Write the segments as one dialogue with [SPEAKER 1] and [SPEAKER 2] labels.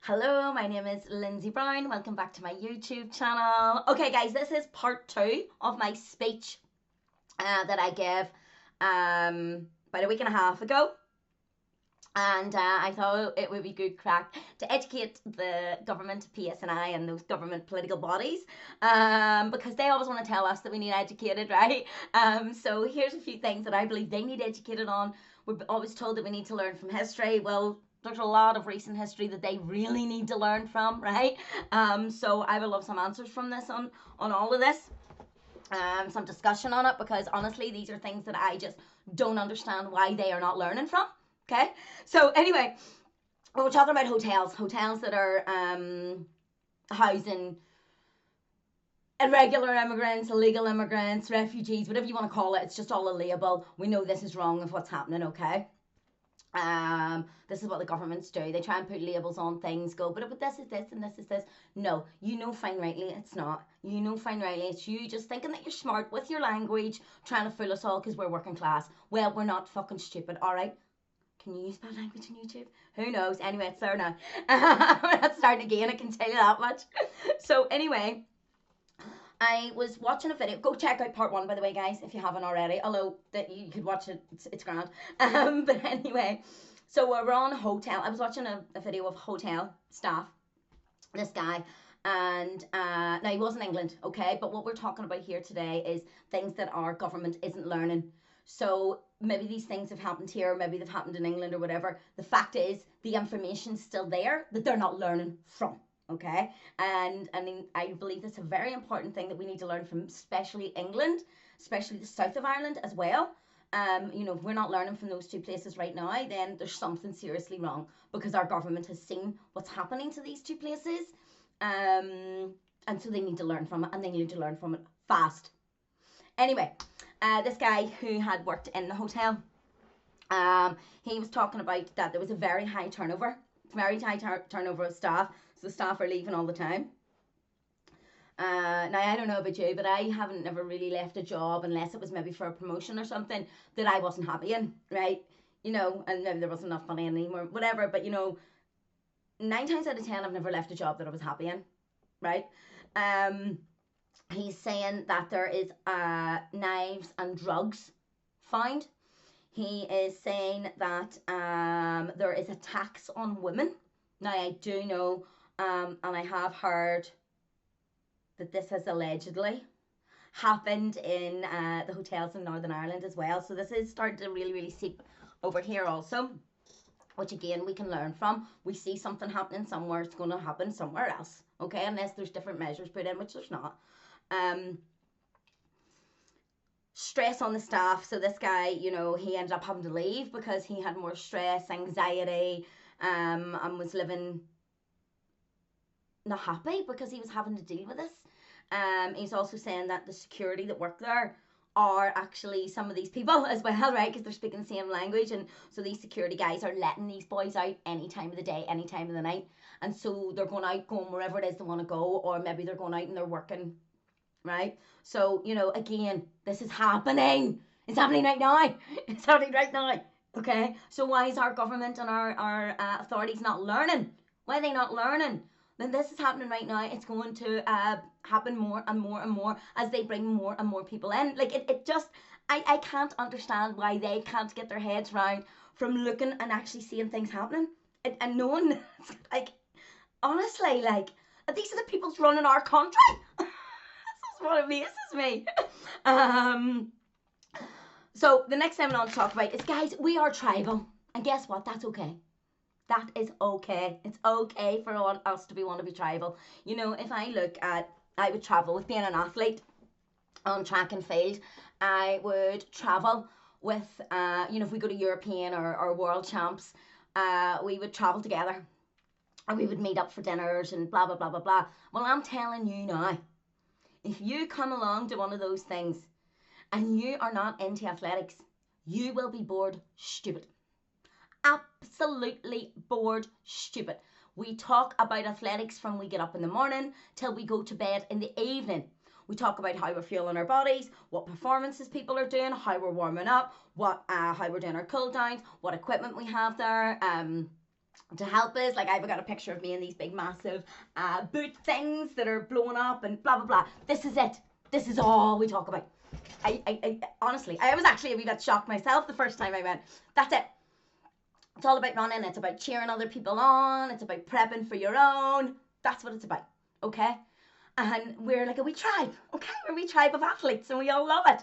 [SPEAKER 1] Hello, my name is Lindsay Brown. Welcome back to my YouTube channel. Okay, guys, this is part two of my speech that I gave about a week and a half ago. And I thought it would be good crack to educate the government, PSNI, and those government political bodies because they always want to tell us that we need educated, right? So here's a few things that I believe they need educated on. We're always told that we need to learn from history. Well, there's a lot of recent history that they really need to learn from, right? So I would love some answers from this on all of this. Some discussion on it because honestly, these are things that I just don't understand why they are not learning from. Okay, so anyway, we're talking about hotels that are housing irregular immigrants, illegal immigrants, refugees, whatever you want to call it. It's just all a label. We know this is wrong of what's happening. Okay. This is what the governments do. They try and put labels on things, go, but this is this and this is this. No, you know fine rightly it's not. You know fine rightly it's you just thinking that you're smart with your language, trying to fool us all because we're working class. Well, we're not fucking stupid, alright? Can you use bad language on YouTube? Who knows? Anyway, it's there now. We're not starting again, I can tell you that much. So anyway, I was watching a video. Go check out part one, by the way, guys, if you haven't already. Although that you could watch it, it's grand. But anyway, so we're on hotel. I was watching a video of hotel staff. This guy, and now he was in England, okay. But what we're talking about here today is things that our government isn't learning. So maybe these things have happened here, maybe they've happened in England or whatever. The fact is, the information's still there that they're not learning from. Okay, and I mean, I believe that's a very important thing that we need to learn from, especially England, especially the south of Ireland as well. You know, if we're not learning from those two places right now, then there's something seriously wrong because our government has seen what's happening to these two places, and so they need to learn from it, and they need to learn from it fast. Anyway, this guy who had worked in the hotel, he was talking about that there was a very high turnover, turnover of staff. So the staff are leaving all the time. Now, I don't know about you, but I haven't never really left a job unless it was maybe for a promotion or something that I wasn't happy in, right? You know, and maybe there wasn't enough money anymore, whatever. But, you know, 9 times out of 10, I've never left a job that I was happy in, right? He's saying that there is knives and drugs found. He is saying that there is a tax on women. Now, I do know and I have heard that this has allegedly happened in the hotels in Northern Ireland as well. So this is starting to really seep over here also, which again we can learn from. We see something happening somewhere, it's going to happen somewhere else. Okay, unless there's different measures put in, which there's not. Stress on the staff. So this guy, you know, he ended up having to leave because he had more stress, anxiety, and was living not happy because he was having to deal with this. He's also saying that the security that work there are actually some of these people as well, right? Because they're speaking the same language, and so these security guys are letting these boys out any time of the day, any time of the night, and so they're going out, going wherever it is they want to go, or maybe they're going out and they're working, right? So you know, again, this is happening. It's happening right now. It's happening right now. Okay, so why is our government and our authorities not learning? Why are they not learning? Then this is happening right now. It's going to happen more and more and more as they bring more and more people in. Like it just, I can't understand why they can't get their heads round from looking and actually seeing things happening and knowing, like, honestly, like, these are the people running our country. This is what amazes me. So the next thing I want to talk about is, guys, we are tribal, and guess what? That's okay. That is okay. It's okay for us to want to be tribal. You know, if I look at, I would travel with being an athlete on track and field. I would travel with, you know, if we go to European or world champs, we would travel together. And we would meet up for dinners and blah, blah, blah, blah, blah. Well, I'm telling you now, if you come along to one of those things and you are not into athletics, you will be bored stupid. Absolutely bored stupid. We talk about athletics from we get up in the morning till we go to bed in the evening. We talk about how we're feeling our bodies, what performances people are doing, how we're warming up, how we're doing our cool downs, what equipment we have there, to help us. Like, I've got a picture of me in these big massive boot things that are blowing up and blah blah blah. This is it. This is all we talk about. I honestly, I was actually a wee bit shocked myself the first time I went. That's it. It's all about running. It's about cheering other people on. It's about prepping for your own. That's what it's about. Okay? And we're like a wee tribe. Okay? We're a wee tribe of athletes and we all love it.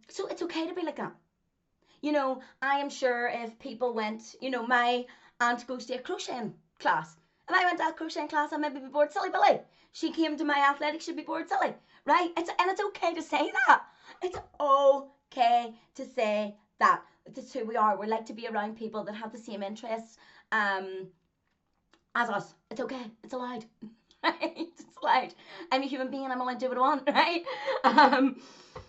[SPEAKER 1] So it's okay to be like that. You know, I am sure if people went, you know, my aunt goes to a crocheting class. If I went to a crocheting class, I'd maybe be bored silly Billy. She came to my athletics, she'd be bored silly. Right? And it's okay to say that. It's okay to say that. That's who we are. We like to be around people that have the same interests as us. It's okay. It's allowed. Right? It's allowed. I'm a human being. I'm allowed to do what I want. Right?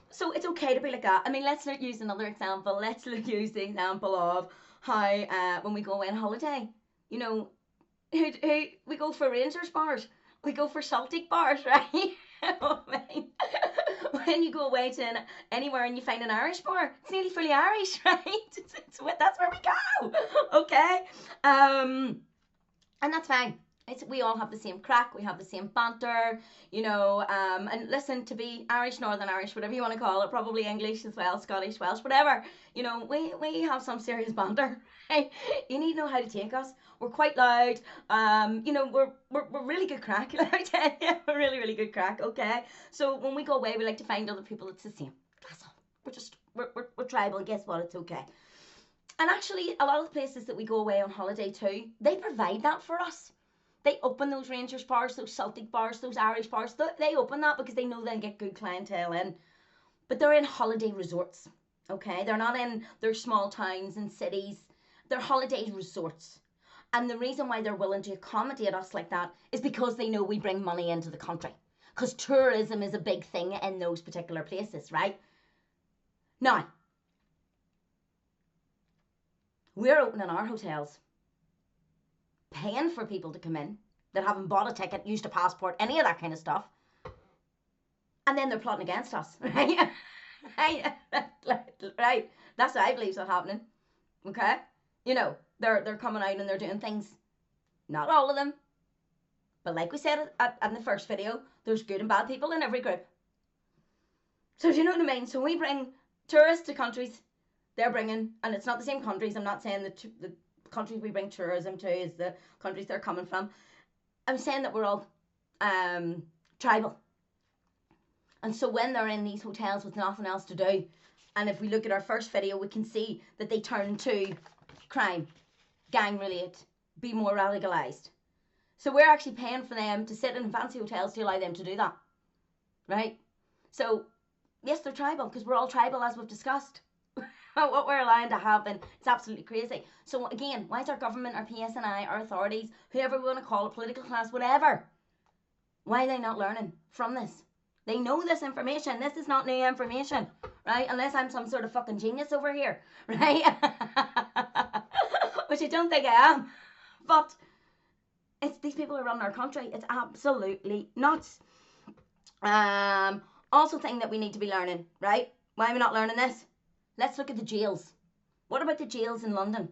[SPEAKER 1] So it's okay to be like that. I mean, let's use another example. Let's use the example of how when we go away on holiday, you know, we go for Rangers bars. We go for Celtic bars, right? I mean, when you go away to anywhere and you find an Irish bar, it's nearly fully Irish, right? That's where we go, okay? And that's fine. We all have the same crack, we have the same banter, you know, and listen, to be Irish, Northern Irish, whatever you want to call it, probably English as well, Scottish, Welsh, whatever, you know, we have some serious banter, right? You need to know how to take us. We're quite loud, you know, we're really good crack, let me tell you, we're really, really good crack, okay? So when we go away, we like to find other people that's the same. That's all. We're tribal, and guess what, it's okay. And actually, a lot of the places that we go away on holiday to, they provide that for us. They open those Rangers bars, those Celtic bars, those Irish bars. They open that because they know they'll get good clientele in. But they're in holiday resorts, okay? They're not in their small towns and cities. They're holiday resorts. And the reason why they're willing to accommodate us like that is because they know we bring money into the country. Because tourism is a big thing in those particular places, right? Now, we're opening our hotels, paying for people to come in that haven't bought a ticket, used a passport, any of that kind of stuff. And then they're plotting against us, right? Right? That's what I believe is happening, okay? You know, they're coming out and they're doing things, not all of them, but like we said in the first video, there's good and bad people in every group. So do you know what I mean? So we bring tourists to countries, they're bringing, and it's not the same countries, I'm not saying the countries we bring tourism to is the countries they're coming from. I'm saying that we're all tribal. And so when they're in these hotels with nothing else to do, and if we look at our first video, we can see that they turn to crime, gang related, be more radicalized. So we're actually paying for them to sit in fancy hotels to allow them to do that, right? So yes, they're tribal because we're all tribal, as we've discussed. What we're allowed to have, and it's absolutely crazy. So again, why is our government, our PSNI, our authorities, whoever we want to call it, political class, whatever, why are they not learning from this? They know this information. This is not new information, right? Unless I'm some sort of fucking genius over here, right? Which I don't think I am. But it's these people who run our country. It's absolutely nuts. Also thing that we need to be learning, right? Why are we not learning this? Let's look at the jails. What about the jails in London?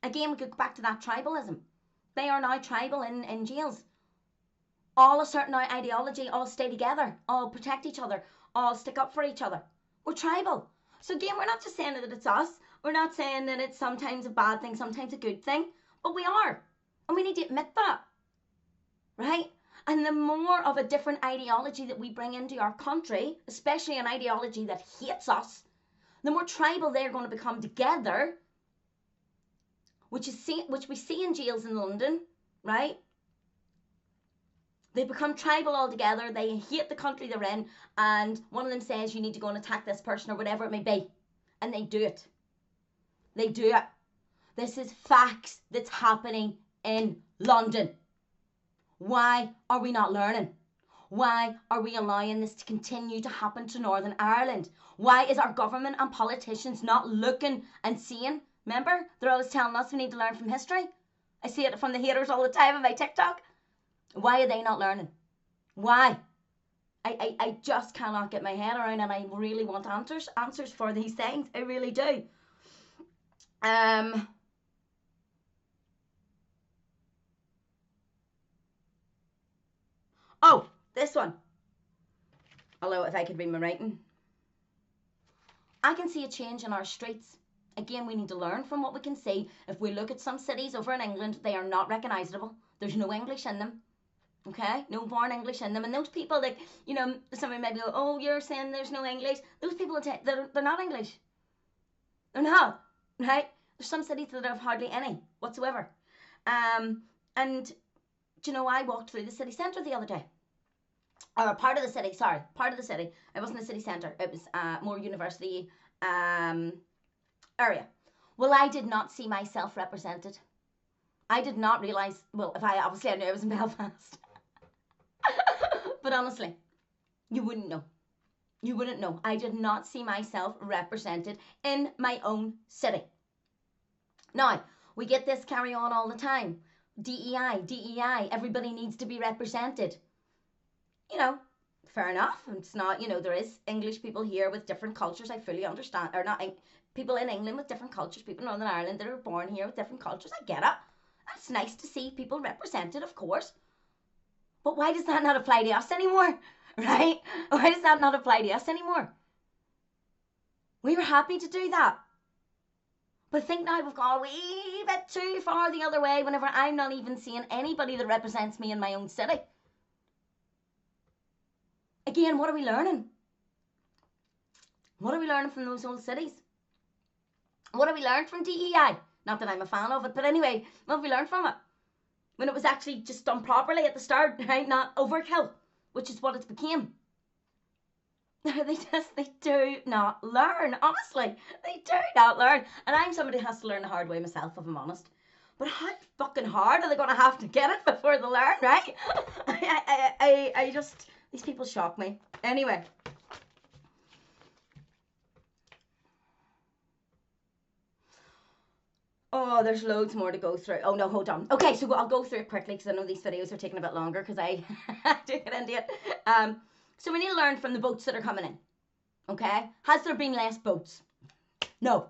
[SPEAKER 1] Again, we could go back to that tribalism. They are now tribal in jails. All a certain ideology, all stay together, all protect each other, all stick up for each other. We're tribal. So again, we're not just saying that it's us. We're not saying that it's sometimes a bad thing, sometimes a good thing. But we are. And we need to admit that. Right? And the more of a different ideology that we bring into our country, especially an ideology that hates us, the more tribal they're going to become together, which we see in jails in London, right? They become tribal altogether. They hate the country they're in, and one of them says you need to go and attack this person or whatever it may be, and they do it. They do it. This is facts that's happening in London. Why are we not learning? Why are we allowing this to continue to happen to Northern Ireland? Why is our government and politicians not looking and seeing? Remember, they're always telling us we need to learn from history. I see it from the haters all the time on my TikTok. Why are they not learning? Why? I just cannot get my head around, and I really want answers for these things. I really do. Oh, this one. Although if I could read my writing. I can see a change in our streets. Again, we need to learn from what we can see. If we look at some cities over in England, they are not recognisable. There's no English in them. Okay? No born English in them. And those people, like, you know, somebody might go, oh, you're saying there's no English. Those people, they're not English. They're not. Right? There's some cities that have hardly any whatsoever. And, do you know, I walked through the city centre the other day. Or part of the city, sorry, part of the city. It wasn't the city centre. It was more university area. Well, I did not see myself represented. I did not realise, well, if I obviously I knew I was in Belfast. But honestly, you wouldn't know. You wouldn't know. I did not see myself represented in my own city. Now, we get this carry on all the time. DEI, DEI, everybody needs to be represented. You know, fair enough. It's not, you know, there is English people here with different cultures. I fully understand. Or not, people in England with different cultures, people in Northern Ireland that are born here with different cultures. I get it. It's nice to see people represented, of course. But why does that not apply to us anymore? Right? Why does that not apply to us anymore? We were happy to do that. But I think now we've gone a wee bit too far the other way whenever I'm not even seeing anybody that represents me in my own city. Again, what are we learning? What are we learning from those old cities? What have we learned from DEI? Not that I'm a fan of it, but anyway, what have we learned from it? When it was actually just done properly at the start, right? Not overkill, which is what it became. They do not learn, honestly. They do not learn. And I'm somebody who has to learn the hard way myself, if I'm honest. But how fucking hard are they going to have to get it before they learn, right? I just... These people shock me. Anyway. Oh, there's loads more to go through. Oh, no, hold on. Okay, so I'll go through it quickly because I know these videos are taking a bit longer because I do get into it. So we need to learn from the boats that are coming in. Okay? Has there been less boats? No.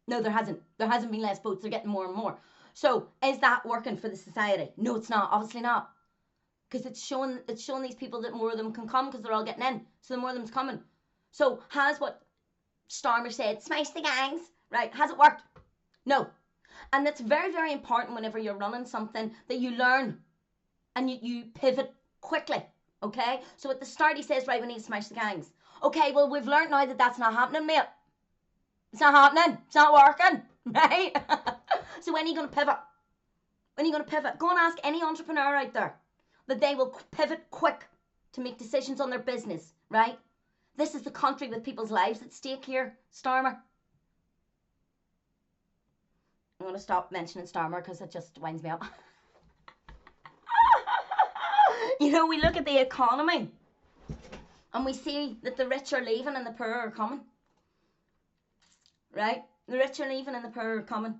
[SPEAKER 1] No, there hasn't. There hasn't been less boats. They're getting more and more. So is that working for the society? No, it's not. Obviously not. Because it's showing these people that more of them can come because they're all getting in. So the more of them's coming. So has what Starmer said, smash the gangs, right? Has it worked? No. And that's very, very important whenever you're running something that you learn and you pivot quickly, okay? So at the start he says, right, we need to smash the gangs. Okay, well, we've learned now that that's not happening, mate. It's not happening. It's not working, right? So when are you going to pivot? When are you going to pivot? Go and ask any entrepreneur out there that they will pivot quick to make decisions on their business, right? This is the country with people's lives at stake here, Starmer. I'm going to stop mentioning Starmer because it just winds me up. You know, we look at the economy and we see that the rich are leaving and the poor are coming. Right? The rich are leaving and the poor are coming.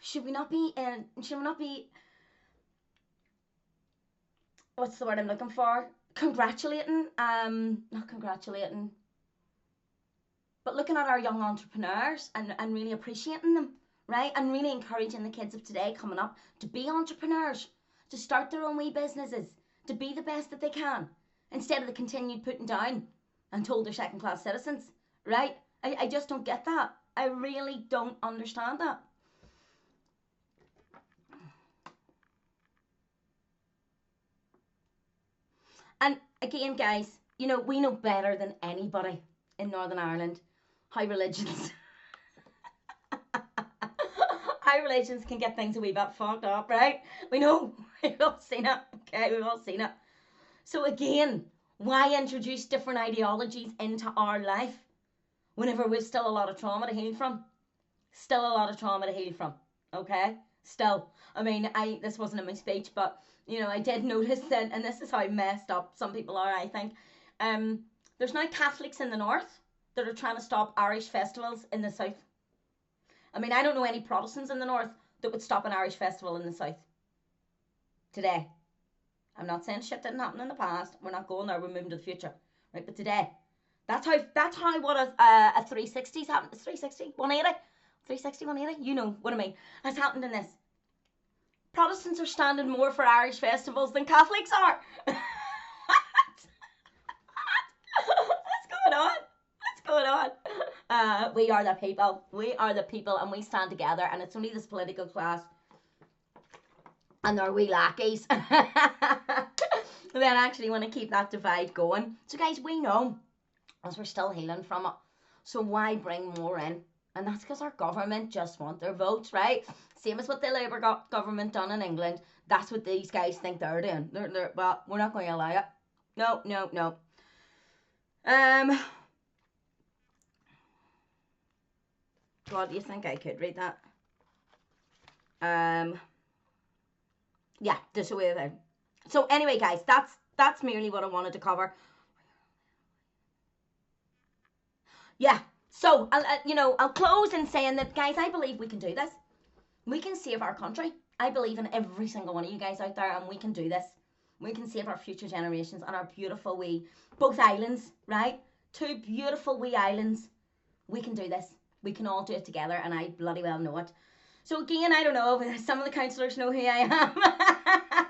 [SPEAKER 1] Should we not be, what's the word I'm looking for? Congratulating, not congratulating, but looking at our young entrepreneurs and really appreciating them, right? And really encouraging the kids of today coming up to be entrepreneurs, to start their own wee businesses, to be the best that they can, instead of the continued putting down and told they're second-class citizens, right? I just don't get that. I really don't understand that. And again, guys, you know, we know better than anybody in Northern Ireland how religions how religions can get things a wee bit fucked up, right? We know. We've all seen it. Okay, we've all seen it. So again, why introduce different ideologies into our life whenever we've still a lot of trauma to heal from? Still a lot of trauma to heal from. Okay? Still. I mean, this wasn't in my speech, but you know, I did notice that, and this is how messed up some people are, I think. There's now Catholics in the north that are trying to stop Irish festivals in the south. I mean, I don't know any Protestants in the north that would stop an Irish festival in the south today. I'm not saying shit didn't happen in the past. We're not going there. We're moving to the future, right? But today, that's how what a 360's happened. 360, 180, 360, 180. You know what I mean? Has happened in this. Protestants are standing more for Irish festivals than Catholics are. What's going on? What's going on? We are the people. We are the people, and we stand together. And it's only this political class and their wee lackeys that actually want to keep that divide going. So, guys, we know, as we're still healing from it. So why bring more in? And that's because our government just want their votes, right? Same as what the Labour government done in England. That's what these guys think they're doing. Well, we're not going to allow it. No, no, no. God, do you think I could read that? Yeah, just a way of it. So anyway, guys, that's merely what I wanted to cover. Yeah. So I'll close in saying that, guys, I believe we can do this. We can save our country. I believe in every single one of you guys out there, and we can do this. We can save our future generations and our beautiful wee, both islands, right? 2 beautiful wee islands. We can do this. We can all do it together, and I bloody well know it. So again, I don't know if some of the councillors know who I am.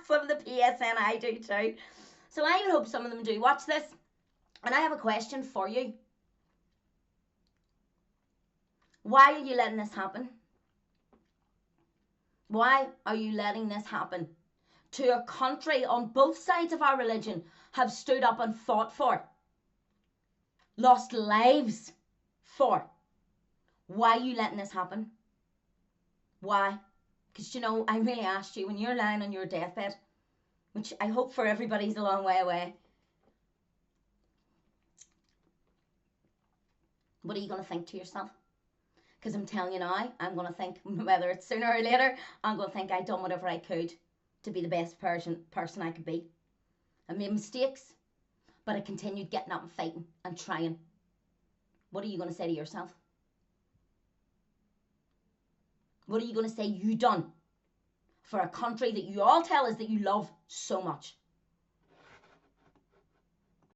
[SPEAKER 1] Some of the PSN I do too. So I would hope some of them do watch this. And I have a question for you. Why are you letting this happen? Why are you letting this happen to a country on both sides of our religion have stood up and fought for, lost lives for? Why are you letting this happen? Why? Because, I really asked you, when you're lying on your deathbed, which I hope for everybody's a long way away, what are you going to think to yourself? Because I'm telling you now, I'm going to think, whether it's sooner or later, I'm going to think I've done whatever I could to be the best person I could be. I made mistakes, but I continued getting up and fighting and trying. What are you going to say to yourself? What are you going to say you done for a country that you all tell us that you love so much?